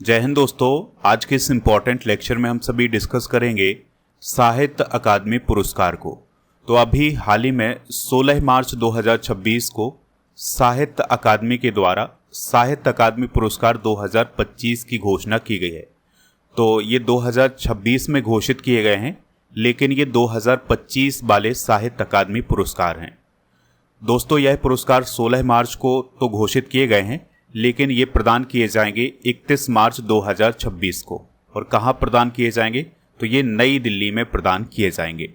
जय हिंद दोस्तों। आज के इस इम्पॉर्टेंट लेक्चर में हम सभी डिस्कस करेंगे साहित्य अकादमी पुरस्कार को। तो अभी हाल ही में 16 मार्च 2026 को साहित्य अकादमी के द्वारा साहित्य अकादमी पुरस्कार 2025 की घोषणा की गई है। तो ये 2026 में घोषित किए गए हैं, लेकिन ये 2025 वाले साहित्य अकादमी पुरस्कार हैं। दोस्तों, यह पुरस्कार 16 मार्च को तो घोषित किए गए हैं, लेकिन ये प्रदान किए जाएंगे 31 मार्च 2026 को। और कहाँ प्रदान किए जाएंगे? तो ये नई दिल्ली में प्रदान किए जाएंगे।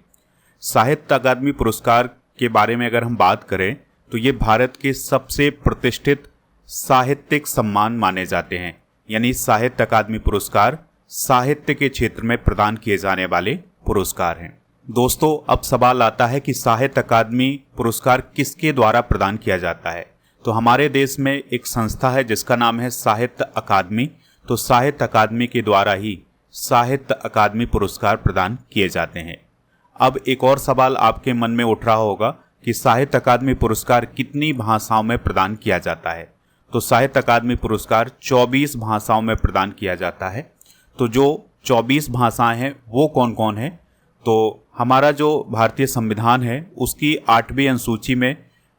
साहित्य अकादमी पुरस्कार के बारे में अगर हम बात करें तो ये भारत के सबसे प्रतिष्ठित साहित्यिक सम्मान माने जाते हैं। यानी साहित्य अकादमी पुरस्कार साहित्य के क्षेत्र में प्रदान किए जाने वाले पुरस्कार हैं। दोस्तों, अब सवाल आता है कि साहित्य अकादमी पुरस्कार किसके द्वारा प्रदान किया जाता है। तो हमारे देश में एक संस्था है जिसका नाम है साहित्य अकादमी। तो साहित्य अकादमी के द्वारा ही साहित्य अकादमी पुरस्कार प्रदान किए जाते हैं। अब एक और सवाल आपके मन में उठ रहा होगा कि साहित्य अकादमी पुरस्कार कितनी भाषाओं में प्रदान किया जाता है। तो साहित्य अकादमी पुरस्कार 24 भाषाओं में प्रदान किया जाता है। तो जो 24 भाषाएं हैं वो कौन कौन है? तो हमारा जो भारतीय संविधान है उसकी 8वीं अनुसूची में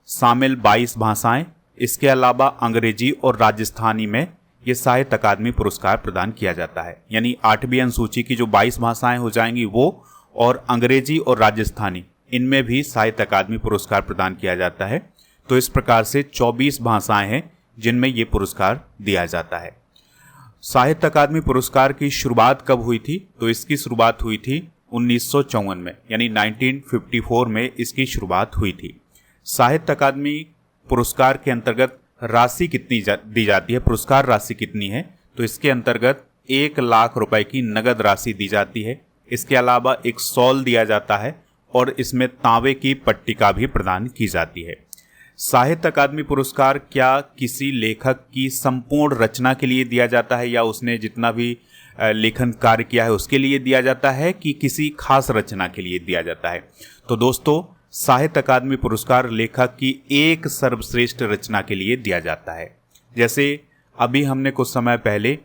शामिल 22 भाषाएं, इसके अलावा अंग्रेजी और राजस्थानी में ये साहित्य अकादमी पुरस्कार प्रदान किया जाता है। यानी 8वीं अनुसूची की जो 22 भाषाएं हो जाएंगी वो, और अंग्रेजी और राजस्थानी, इनमें भी साहित्य अकादमी पुरस्कार प्रदान किया जाता है। तो इस प्रकार से 24 भाषाएं हैं जिनमें ये पुरस्कार दिया जाता है। साहित्य अकादमी पुरस्कार की शुरुआत कब हुई थी? तो इसकी शुरुआत हुई थी 1954 में, यानी 1954 में इसकी शुरुआत हुई थी। साहित्य अकादमी पुरस्कार के अंतर्गत राशि कितनी दी जाती है, पुरस्कार राशि कितनी है? तो इसके अंतर्गत 1 लाख रुपए की नगद राशि दी जाती है। इसके अलावा एक शॉल दिया जाता है और इसमें तांबे की पट्टिका भी प्रदान की जाती है। साहित्य अकादमी पुरस्कार क्या किसी लेखक की संपूर्ण रचना के लिए दिया जाता है, या उसने जितना भी लेखन कार्य किया है उसके लिए दिया जाता है, कि किसी खास रचना के लिए दिया जाता है? तो दोस्तों, साहित्य अकादमी पुरस्कार लेखक की एक सर्वश्रेष्ठ रचना के लिए दिया जाता है। जैसे अभी हमने कुछ समय पहले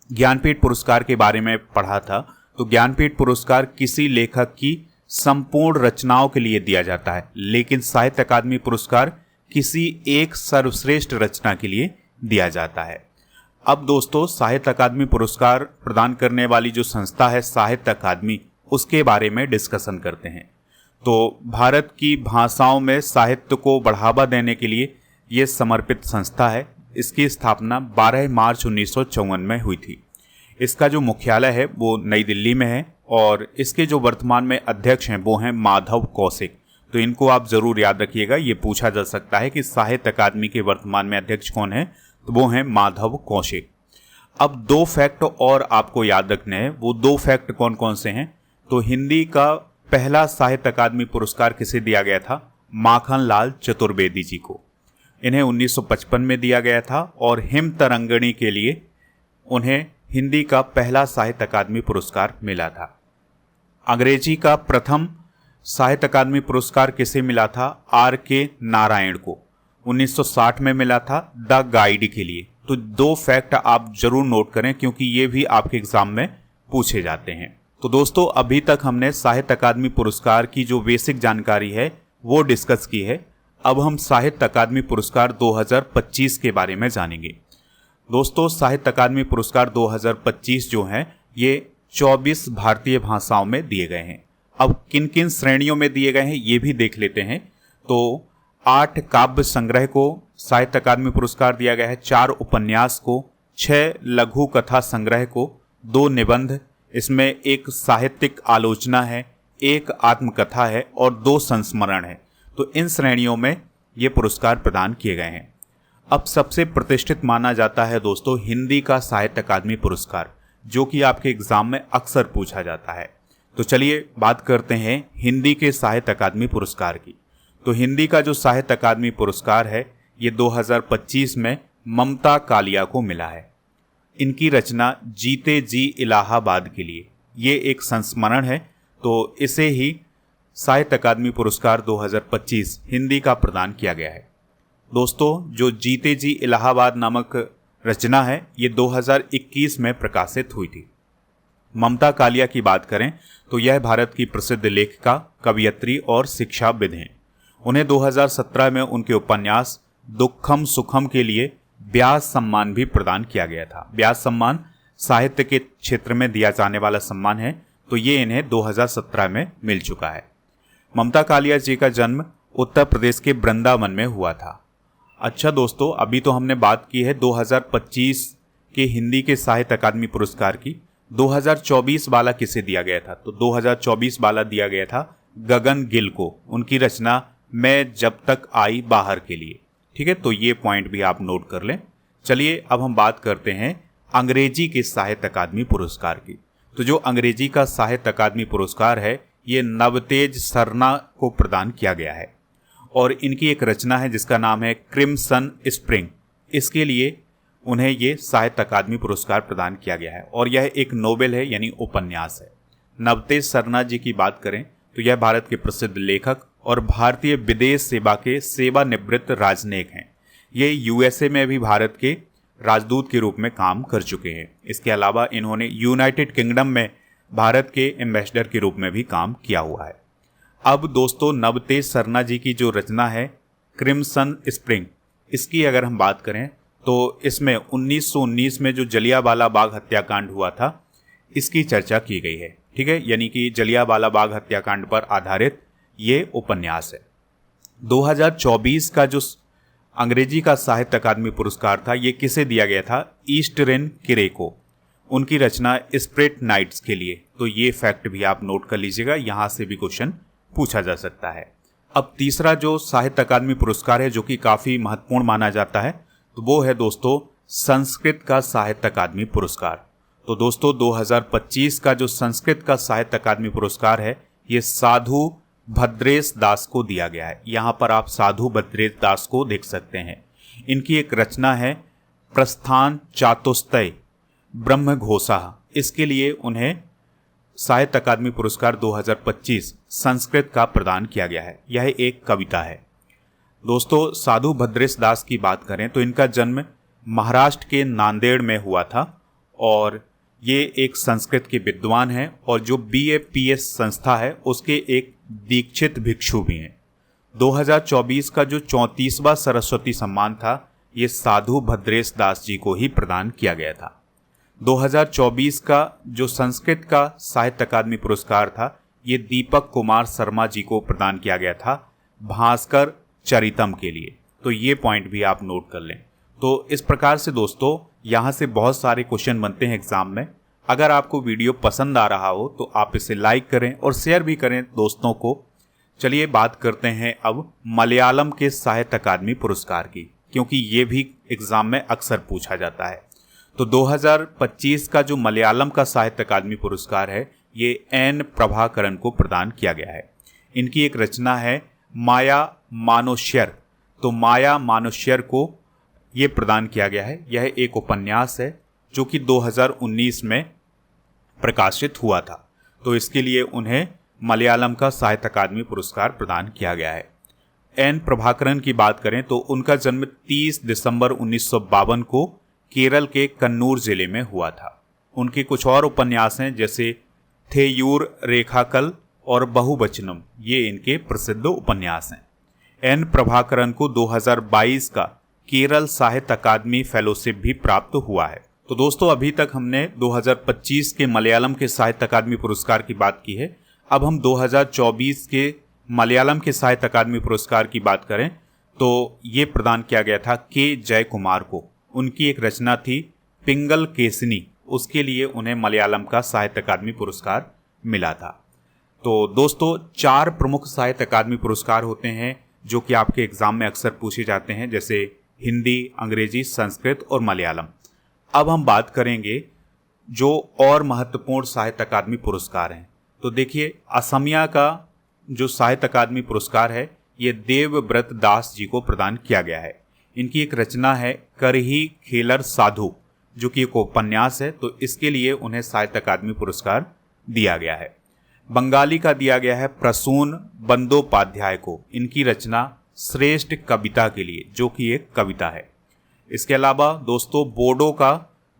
ज्ञानपीठ पुरस्कार के बारे में पढ़ा था। तो ज्ञानपीठ पुरस्कार किसी लेखक की संपूर्ण रचनाओं के लिए दिया जाता है, लेकिन साहित्य अकादमी पुरस्कार किसी एक सर्वश्रेष्ठ रचना के लिए दिया जाता है। अब दोस्तों, साहित्य अकादमी पुरस्कार प्रदान करने वाली जो संस्था है साहित्य अकादमी, उसके बारे में डिस्कशन करते हैं। तो भारत की भाषाओं में साहित्य को बढ़ावा देने के लिए ये समर्पित संस्था है। इसकी स्थापना 12 मार्च 1954 में हुई थी। इसका जो मुख्यालय है वो नई दिल्ली में है, और इसके जो वर्तमान में अध्यक्ष हैं वो हैं माधव कौशिक। तो इनको आप जरूर याद रखिएगा, ये पूछा जा सकता है कि साहित्य अकादमी के वर्तमान में अध्यक्ष कौन है। तो वो हैं माधव कौशिक। अब 2 फैक्ट और आपको याद रखने हैं। वो 2 फैक्ट कौन कौन से हैं? तो हिंदी का पहला साहित्य अकादमी पुरस्कार किसे दिया गया था? माखनलाल चतुर्वेदी जी को। इन्हें 1955 में दिया गया था, और हिम तरंगिणी के लिए उन्हें हिंदी का पहला साहित्य अकादमी पुरस्कार मिला था। अंग्रेजी का प्रथम साहित्य अकादमी पुरस्कार किसे मिला था? R.K. नारायण को 1960 में मिला था, द गाइड के लिए। तो 2 फैक्ट आप जरूर नोट करें, क्योंकि ये भी आपके एग्जाम में पूछे जाते हैं। तो दोस्तों, अभी तक हमने साहित्य अकादमी पुरस्कार की जो बेसिक जानकारी है वो डिस्कस की है। अब हम साहित्य अकादमी पुरस्कार 2025 के बारे में जानेंगे। दोस्तों, साहित्य अकादमी पुरस्कार 2025 जो हैं ये 24 भारतीय भाषाओं में दिए गए हैं। अब किन किन श्रेणियों में दिए गए हैं ये भी देख लेते हैं। तो 8 काव्य संग्रह को साहित्य अकादमी पुरस्कार दिया गया है, 4 उपन्यास को, 6 लघु कथा संग्रह को, 2 निबंध, इसमें एक साहित्यिक आलोचना है, एक आत्मकथा है और 2 संस्मरण है। तो इन श्रेणियों में ये पुरस्कार प्रदान किए गए हैं। अब सबसे प्रतिष्ठित माना जाता है दोस्तों हिंदी का साहित्य अकादमी पुरस्कार, जो कि आपके एग्जाम में अक्सर पूछा जाता है। तो चलिए बात करते हैं हिंदी के साहित्य अकादमी पुरस्कार की। तो हिंदी का जो साहित्य अकादमी पुरस्कार है ये 2025 में ममता कालिया को मिला है। इनकी रचना जीते जी इलाहाबाद के लिए, ये एक संस्मरण है। तो इसे ही साहित्य अकादमी पुरस्कार 2025 हिंदी का प्रदान किया गया है। दोस्तों, जो जीते जी इलाहाबाद नामक रचना है, ये 2021 में प्रकाशित हुई थी। ममता कालिया की बात करें तो यह भारत की प्रसिद्ध लेखिका, कवयित्री और शिक्षाविद हैं। उन्हें 2017 में उनके उपन्यास दुखम सुखम के लिए व्यास सम्मान भी प्रदान किया गया था। व्यास सम्मान साहित्य के क्षेत्र में दिया जाने वाला सम्मान है, तो ये इन्हें 2017 में मिल चुका है। ममता कालिया जी का जन्म उत्तर प्रदेश के वृंदावन में हुआ था। अच्छा दोस्तों, अभी तो हमने बात की है 2025 के हिंदी के साहित्य अकादमी पुरस्कार की। 2024 वाला किसे दिया गया था? तो 2024 वाला दिया गया था गगन गिल को, उनकी रचना मैं जब तक आई बाहर के लिए। ठीक है, तो ये पॉइंट भी आप नोट कर लें। चलिए अब हम बात करते हैं अंग्रेजी के साहित्य अकादमी पुरस्कार की। तो जो अंग्रेजी का साहित्य अकादमी पुरस्कार है, ये नवतेज सरना को प्रदान किया गया है और इनकी एक रचना है जिसका नाम है क्रिम्सन स्प्रिंग। इसके लिए उन्हें ये साहित्य अकादमी पुरस्कार प्रदान किया गया है और यह एक नोवेल है, यानी उपन्यास है। नवतेज सरना जी की बात करें तो यह भारत के प्रसिद्ध लेखक और भारतीय विदेश सेवा के सेवानिवृत्त राजनयिक हैं। ये यूएसए में भी भारत के राजदूत के रूप में काम कर चुके हैं। इसके अलावा इन्होंने यूनाइटेड किंगडम में भारत के एम्बेसडर के रूप में भी काम किया हुआ है। अब दोस्तों, नवतेज सरना जी की जो रचना है क्रिम्सन स्प्रिंग, इसकी अगर हम बात करें तो इसमें 1919 में जो जलियांवाला बाग हत्याकांड हुआ था, इसकी चर्चा की गई है। ठीक है, यानी कि जलियांवाला बाग हत्याकांड पर आधारित ये उपन्यास है। 2024 का जो अंग्रेजी का साहित्य अकादमी पुरस्कार था, ये किसे दिया गया था? ईस्टरेन किरे को, उनकी रचना स्प्रेट नाइट्स के लिए। तो ये फैक्ट भी आप नोट कर लीजिएगा, यहाँ से भी क्वेश्चन पूछा जा सकता है। अब तीसरा जो साहित्य अकादमी पुरस्कार है जो कि काफ़ी महत्वपूर्ण माना जाता है, तो वो है दोस्तों संस्कृत का साहित्य अकादमी पुरस्कार। तो दोस्तों 2025 का जो संस्कृत का साहित्य अकादमी पुरस्कार है, ये साधु भद्रेश दास को दिया गया है। यहाँ पर आप साधु भद्रेश दास को देख सकते हैं। इनकी एक रचना है प्रस्थान चातुस्तय ब्रह्मघोषा। इसके लिए उन्हें साहित्य अकादमी पुरस्कार 2025 संस्कृत का प्रदान किया गया है। यह एक कविता है। दोस्तों साधु भद्रेश दास की बात करें तो इनका जन्म महाराष्ट्र के नांदेड़ में हुआ था और ये एक संस्कृत के विद्वान हैं और जो BAPS संस्था है उसके एक दीक्षित भिक्षु भी हैं। 2024 का जो 34वां सरस्वती सम्मान था, ये साधु भद्रेश दास जी को ही प्रदान किया गया था। 2024 का जो संस्कृत का साहित्य अकादमी पुरस्कार था, ये दीपक कुमार शर्मा जी को प्रदान किया गया था भास्कर चरितम के लिए। तो ये पॉइंट भी आप नोट कर लें। तो इस प्रकार से दोस्तों यहाँ से बहुत सारे क्वेश्चन बनते हैं एग्जाम में। अगर आपको वीडियो पसंद आ रहा हो तो आप इसे लाइक करें और शेयर भी करें दोस्तों को। चलिए बात करते हैं अब मलयालम के साहित्य अकादमी पुरस्कार की, क्योंकि ये भी एग्जाम में अक्सर पूछा जाता है। तो 2025 का जो मलयालम का साहित्य अकादमी पुरस्कार है, ये एन प्रभाकरन को प्रदान किया गया है। इनकी एक रचना है माया मानुष्यर। तो माया मानुष्यर को ये प्रदान किया गया है। यह एक उपन्यास है जो कि 2019 में प्रकाशित हुआ था। तो इसके लिए उन्हें मलयालम का साहित्य अकादमी पुरस्कार प्रदान किया गया है। एन प्रभाकरन की बात करें तो उनका जन्म 30 दिसंबर 1952 को केरल के कन्नूर जिले में हुआ था। उनके कुछ और उपन्यास हैं जैसे थेयूर रेखाकल और बहुवचनम, ये इनके प्रसिद्ध उपन्यास हैं। एन प्रभाकरन को 2022 का केरल साहित्य अकादमी फेलोशिप भी प्राप्त हुआ है। तो दोस्तों अभी तक हमने 2025 के मलयालम के साहित्य अकादमी पुरस्कार की बात की है। अब हम 2024 के मलयालम के साहित्य अकादमी पुरस्कार की बात करें तो ये प्रदान किया गया था के जयकुमार को। उनकी एक रचना थी पिंगल केसनी, उसके लिए उन्हें मलयालम का साहित्य अकादमी पुरस्कार मिला था। तो दोस्तों 4 प्रमुख साहित्य अकादमी पुरस्कार होते हैं जो कि आपके एग्जाम में अक्सर पूछे जाते हैं, जैसे हिंदी, अंग्रेजी, संस्कृत और मलयालम। अब हम बात करेंगे जो और महत्वपूर्ण साहित्य अकादमी पुरस्कार हैं। तो देखिए असमिया का जो साहित्य अकादमी पुरस्कार है, ये देवव्रत दास जी को प्रदान किया गया है। इनकी एक रचना है करही खेलर साधु, जो कि एक उपन्यास है। तो इसके लिए उन्हें साहित्य अकादमी पुरस्कार दिया गया है। बंगाली का दिया गया है प्रसून बंदोपाध्याय को। इनकी रचना श्रेष्ठ कविता के लिए, जो कि एक कविता है। इसके अलावा दोस्तों बोडो का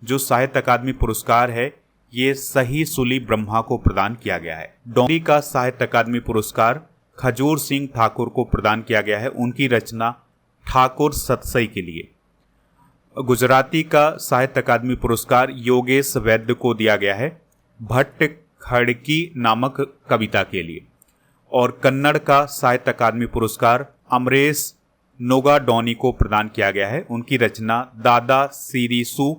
जो साहित्य अकादमी पुरस्कार है ये सही सुली ब्रह्मा को प्रदान किया गया है। डोंगरी का साहित्य अकादमी पुरस्कार खजूर सिंह ठाकुर को प्रदान किया गया है, उनकी रचना ठाकुर सतसई के लिए। गुजराती का साहित्य अकादमी पुरस्कार योगेश वैद्य को दिया गया है भट्ट खड़की नामक कविता के लिए। और कन्नड़ का साहित्य अकादमी पुरस्कार अमरेश नोगाडोनी को प्रदान किया गया है, उनकी रचना दादा सीरीसु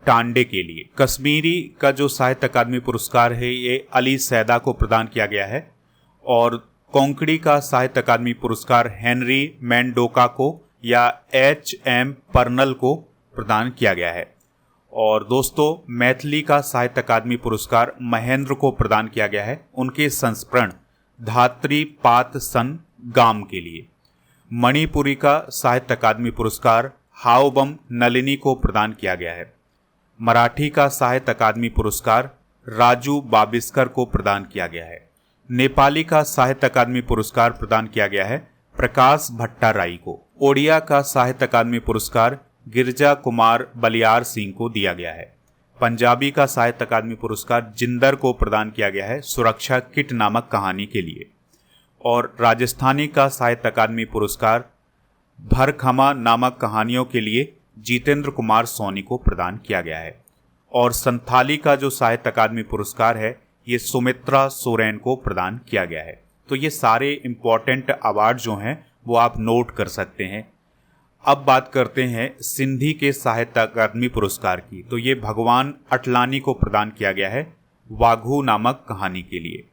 टांडे के लिए। कश्मीरी का जो साहित्य अकादमी पुरस्कार है ये अली सैदा को प्रदान किया गया है। और कोंकणी का साहित्य अकादमी पुरस्कार हेनरी मैंडोका को या HM पर्नल को प्रदान किया गया है। और दोस्तों मैथिली का साहित्य अकादमी पुरस्कार महेंद्र को प्रदान किया गया है, उनके संस्मरण धात्री पात सन गाम के लिए। मणिपुरी का साहित्य अकादमी पुरस्कार हाओबम नलिनी को प्रदान किया गया है। मराठी का साहित्य अकादमी पुरस्कार राजू बाबिस्कर को प्रदान किया गया है। नेपाली का साहित्य अकादमी पुरस्कार प्रदान किया गया है प्रकाश भट्टाराई को। ओडिया का साहित्य अकादमी पुरस्कार गिरजा कुमार बलियार सिंह को दिया गया है। पंजाबी का साहित्य अकादमी पुरस्कार जिंदर को प्रदान किया गया है सुरक्षा किट नामक कहानी के लिए। और राजस्थानी का साहित्य अकादमी पुरस्कार भरखमा नामक कहानियों के लिए जितेंद्र कुमार सोनी को प्रदान किया गया है। और संथाली का जो साहित्य अकादमी पुरस्कार है ये सुमित्रा सोरेन को प्रदान किया गया है। तो ये सारे इम्पॉर्टेंट अवार्ड जो हैं वो आप नोट कर सकते हैं। अब बात करते हैं सिंधी के साहित्य अकादमी पुरस्कार की। तो ये भगवान अटलानी को प्रदान किया गया है वाघू नामक कहानी के लिए।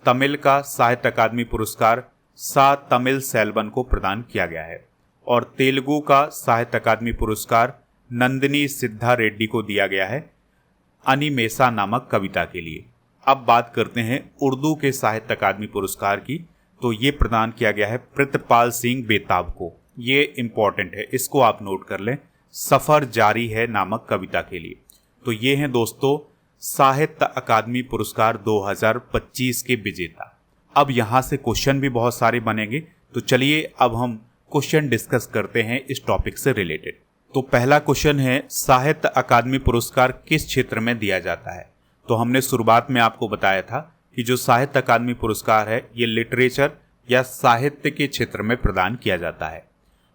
तमिल का साहित्य अकादमी पुरस्कार सा तमिल सेल्वन को प्रदान किया गया है। और तेलुगु का साहित्य अकादमी पुरस्कार नंदिनी सिद्धा रेड्डी को दिया गया है अनिमेसा नामक कविता के लिए। अब बात करते हैं उर्दू के साहित्य अकादमी पुरस्कार की। तो ये प्रदान किया गया है प्रितपाल सिंह बेताब को। ये इम्पॉर्टेंट है, इसको आप नोट कर लें, सफ़र जारी है नामक कविता के लिए। तो ये हैं दोस्तों साहित्य अकादमी पुरस्कार 2025 के विजेता। अब यहाँ से क्वेश्चन भी बहुत सारे बनेंगे, तो चलिए अब हम क्वेश्चन डिस्कस करते हैं इस टॉपिक से रिलेटेड। तो पहला क्वेश्चन है साहित्य अकादमी पुरस्कार किस क्षेत्र में दिया जाता है। तो हमने शुरुआत में आपको बताया था कि जो साहित्य अकादमी पुरस्कार है ये लिटरेचर या साहित्य के क्षेत्र में प्रदान किया जाता है।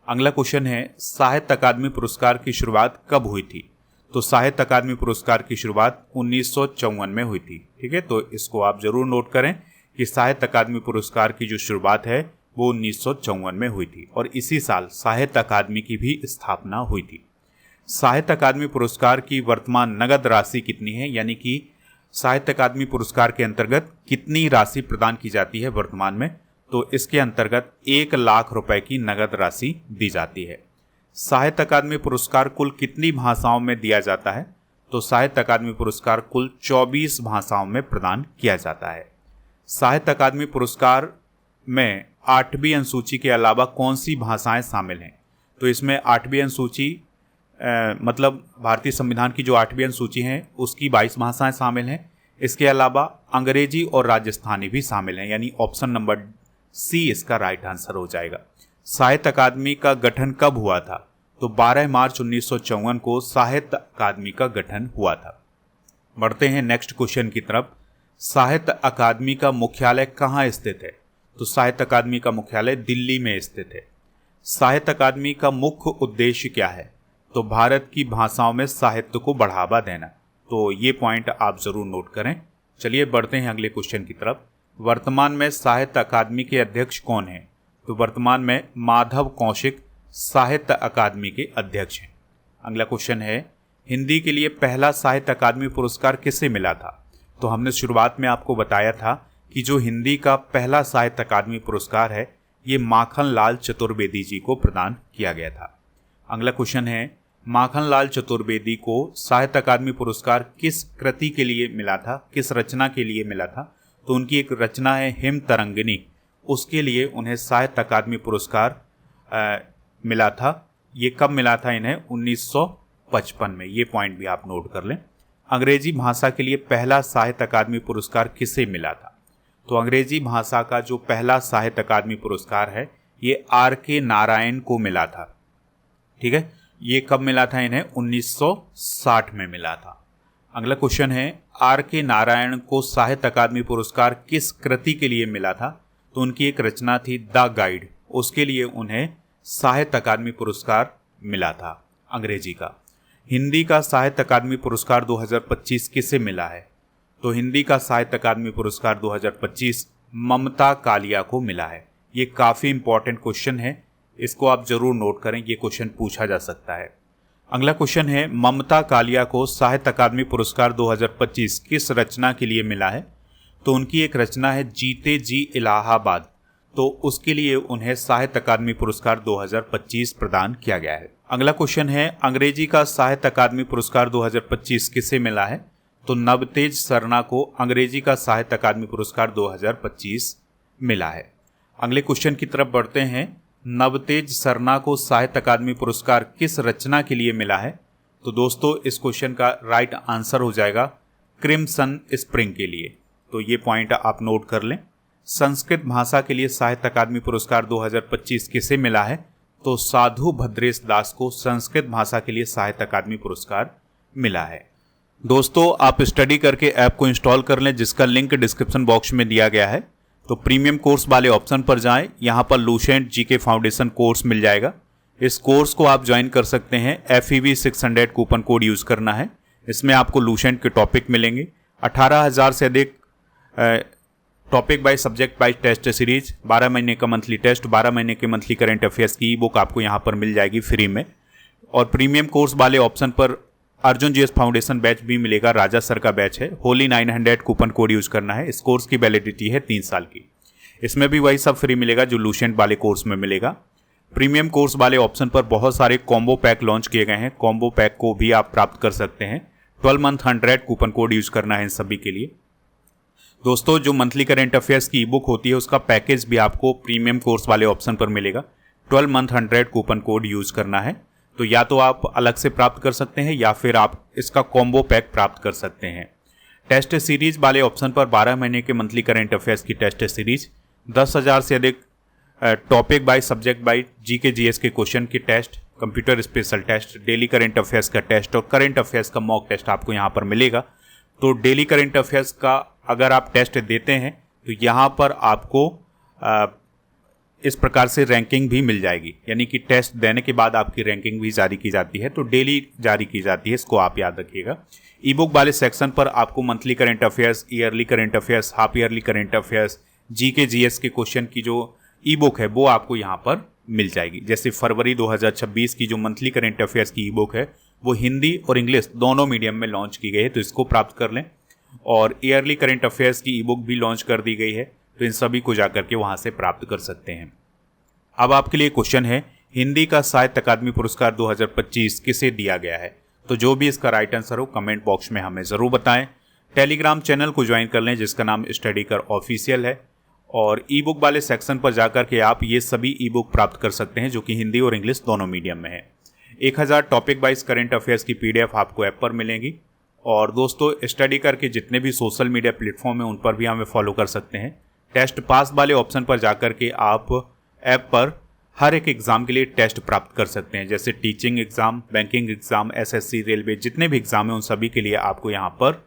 अगला क्वेश्चन है साहित्य अकादमी पुरस्कार की शुरुआत कब हुई थी। तो साहित्य अकादमी पुरस्कार की शुरुआत 1954 में हुई थी। ठीक है, तो इसको आप जरूर नोट करें कि साहित्य अकादमी पुरस्कार की जो शुरुआत है वो 1954 में हुई थी और इसी साल साहित्य अकादमी की भी स्थापना हुई थी। साहित्य अकादमी पुरस्कार की वर्तमान नगद राशि कितनी है, यानी कि साहित्य अकादमी पुरस्कार के अंतर्गत कितनी राशि प्रदान की जाती है वर्तमान में। तो इसके अंतर्गत 1 लाख रुपए की नगद राशि दी जाती है। साहित्य अकादमी पुरस्कार कुल कितनी भाषाओं में दिया जाता है। तो साहित्य अकादमी पुरस्कार कुल 24 भाषाओं में प्रदान किया जाता है। साहित्य अकादमी पुरस्कार में 8वीं अनुसूची के अलावा कौन सी भाषाएं शामिल हैं। तो इसमें 8वीं अनुसूची मतलब भारतीय संविधान की जो 8वीं अनुसूची है उसकी 22 भाषाएं शामिल हैं। इसके अलावा अंग्रेजी और राजस्थानी भी शामिल हैं, यानी ऑप्शन नंबर सी इसका राइट आंसर हो जाएगा। साहित्य अकादमी का गठन कब हुआ था। तो 12 मार्च 1954 को साहित्य अकादमी का गठन हुआ था। बढ़ते हैं नेक्स्ट क्वेश्चन की तरफ। साहित्य अकादमी का मुख्यालय कहाँ स्थित है। तो साहित्य अकादमी का मुख्यालय दिल्ली में स्थित है। साहित्य अकादमी का मुख्य उद्देश्य क्या है। तो भारत की भाषाओं में साहित्य को बढ़ावा देना। तो ये पॉइंट आप जरूर नोट करें। चलिए बढ़ते हैं अगले क्वेश्चन की तरफ। वर्तमान में साहित्य अकादमी के अध्यक्ष कौन हैं। तो वर्तमान में माधव कौशिक साहित्य अकादमी के अध्यक्ष हैं। अगला क्वेश्चन है हिंदी के लिए पहला साहित्य अकादमी पुरस्कार किसे मिला था। तो हमने शुरुआत में आपको बताया था कि जो हिंदी का पहला साहित्य अकादमी पुरस्कार है ये माखनलाल चतुर्वेदी जी को प्रदान किया गया था। अगला क्वेश्चन है माखनलाल चतुर्वेदी को साहित्य अकादमी पुरस्कार किस कृति के लिए मिला था, किस रचना के लिए मिला था। तो उनकी एक रचना है हिम तरंगिनी, उसके लिए उन्हें साहित्य अकादमी पुरस्कार मिला था। ये कब मिला था इन्हें 1955 में। ये पॉइंट भी आप नोट कर लें। अंग्रेजी भाषा के लिए पहला साहित्य अकादमी पुरस्कार किसे मिला था। तो अंग्रेजी भाषा का जो पहला साहित्य अकादमी पुरस्कार है ये R.K. नारायण को मिला था। ठीक है, ये कब मिला था इन्हें? 1960 में मिला था। अगला क्वेश्चन है, आर के नारायण को साहित्य अकादमी पुरस्कार किस कृति के लिए मिला था? तो उनकी एक रचना थी द गाइड, उसके लिए उन्हें साहित्य अकादमी पुरस्कार मिला था अंग्रेजी का। हिंदी का साहित्य अकादमी पुरस्कार 2025 किसे मिला है? तो हिंदी का साहित्य अकादमी पुरस्कार 2025 ममता कालिया को मिला है। ये काफ़ी इंपॉर्टेंट क्वेश्चन है, इसको आप जरूर नोट करें, ये क्वेश्चन पूछा जा सकता है। अगला क्वेश्चन है, ममता कालिया को साहित्य अकादमी पुरस्कार 2025 किस रचना के लिए मिला है? तो उनकी एक रचना है जीते जी इलाहाबाद, तो उसके लिए उन्हें साहित्य अकादमी पुरस्कार 2025 प्रदान किया गया है। अगला क्वेश्चन है, अंग्रेजी का साहित्य अकादमी पुरस्कार 2025 किसे मिला है? तो नवतेज सरना को अंग्रेजी का साहित्य अकादमी पुरस्कार 2025 मिला है। अगले क्वेश्चन की तरफ बढ़ते हैं, नवतेज सरना को साहित्य अकादमी पुरस्कार किस रचना के लिए मिला है? तो दोस्तों इस क्वेश्चन का राइट आंसर हो जाएगा क्रिम्सन स्प्रिंग के लिए, तो ये पॉइंट आप नोट कर लें। संस्कृत भाषा के लिए साहित्य अकादमी पुरस्कार 2025 किसे मिला है? तो साधु भद्रेश दास को संस्कृत भाषा के लिए साहित्य अकादमी पुरस्कार मिला है। दोस्तों आप स्टडी करके ऐप को इंस्टॉल कर लें, जिसका लिंक डिस्क्रिप्शन बॉक्स में दिया गया है। तो प्रीमियम कोर्स वाले ऑप्शन पर जाएं, यहाँ पर लुसेंट जीके फाउंडेशन कोर्स मिल जाएगा। इस कोर्स को आप ज्वाइन कर सकते हैं। FEV 600 कूपन कोड यूज़ करना है। इसमें आपको लुसेंट के टॉपिक मिलेंगे, 18,000 से अधिक topic by subject by test series, 12 महीने का मंथली टेस्ट, 12 महीने के मंथली करंट अफेयर्स की ई बुक आपको यहाँ पर मिल जाएगी फ्री में। और प्रीमियम कोर्स वाले ऑप्शन पर अर्जुन GS फाउंडेशन बैच भी मिलेगा, राजा सर का बैच है। होली 900 कूपन कोड यूज करना है। इस कोर्स की वैलिडिटी है 3 साल की। इसमें भी वही सब फ्री मिलेगा जो लुसेंट वाले कोर्स में मिलेगा। प्रीमियम कोर्स वाले ऑप्शन पर बहुत सारे कॉम्बो पैक लॉन्च किए गए हैं, कॉम्बो पैक को भी आप प्राप्त कर सकते हैं। 12 मंथ 100 कूपन कोड यूज करना है इन सभी के लिए। दोस्तों जो मंथली करंट अफेयर्स की ई बुक होती है उसका पैकेज भी आपको प्रीमियम कोर्स वाले ऑप्शन पर मिलेगा। 12 मंथ 100 कूपन कोड यूज करना है, तो या तो आप अलग से प्राप्त कर सकते हैं या फिर आप इसका कॉम्बो पैक प्राप्त कर सकते हैं। टेस्ट सीरीज वाले ऑप्शन पर 12 महीने के मंथली करंट अफेयर्स की टेस्ट सीरीज, 10,000 से अधिक topic by subject by GK GS के क्वेश्चन की test, computer special test, daily current affairs का टेस्ट और करंट अफेयर्स का मॉक टेस्ट आपको यहाँ पर मिलेगा। तो डेली करंट अफेयर्स का अगर आप टेस्ट देते हैं तो यहाँ पर आपको इस प्रकार से रैंकिंग भी मिल जाएगी, यानी कि टेस्ट देने के बाद आपकी रैंकिंग भी जारी की जाती है, तो डेली जारी की जाती है, इसको आप याद रखिएगा। ई बुक वाले सेक्शन पर आपको monthly current affairs, yearly current affairs, half yearly current affairs, GK GS के क्वेश्चन की जो ई बुक है वो आपको यहाँ पर मिल जाएगी। जैसे फरवरी 2026 की जो मंथली करंट अफेयर्स की ई बुक है वो हिंदी और इंग्लिश दोनों मीडियम में लॉन्च की गई है, तो इसको प्राप्त कर लें। और ईयरली करंट अफेयर्स की ई बुक भी लॉन्च कर दी गई है, तो इन सभी को जाकर के वहाँ से प्राप्त कर सकते हैं। अब आपके लिए क्वेश्चन है, हिंदी का साहित्य अकादमी पुरस्कार 2025 किसे दिया गया है? तो जो भी इसका राइट आंसर हो कमेंट बॉक्स में हमें ज़रूर बताएं। टेलीग्राम चैनल को ज्वाइन कर लें जिसका नाम स्टडी कर ऑफिशियल है, और ई बुक वाले सेक्शन पर जाकर के आप ये सभी ई बुक प्राप्त कर सकते हैं जो कि हिंदी और इंग्लिश दोनों मीडियम में है। 1000 टॉपिक वाइज करंट अफेयर्स की PDF आपको ऐप पर मिलेंगी। और दोस्तों स्टडी करके जितने भी सोशल मीडिया प्लेटफॉर्म है उन पर भी हमें फॉलो कर सकते हैं। टेस्ट पास वाले ऑप्शन पर जाकर के आप ऐप पर हर एक एग्ज़ाम के लिए टेस्ट प्राप्त कर सकते हैं, जैसे teaching exam, banking exam, SSC, railway, जितने भी एग्ज़ाम हैं उन सभी के लिए आपको यहाँ पर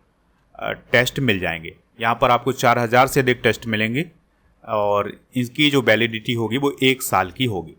टेस्ट मिल जाएंगे। यहाँ पर आपको 4000 से अधिक टेस्ट मिलेंगे और इनकी जो वैलिडिटी होगी वो 1 साल की होगी।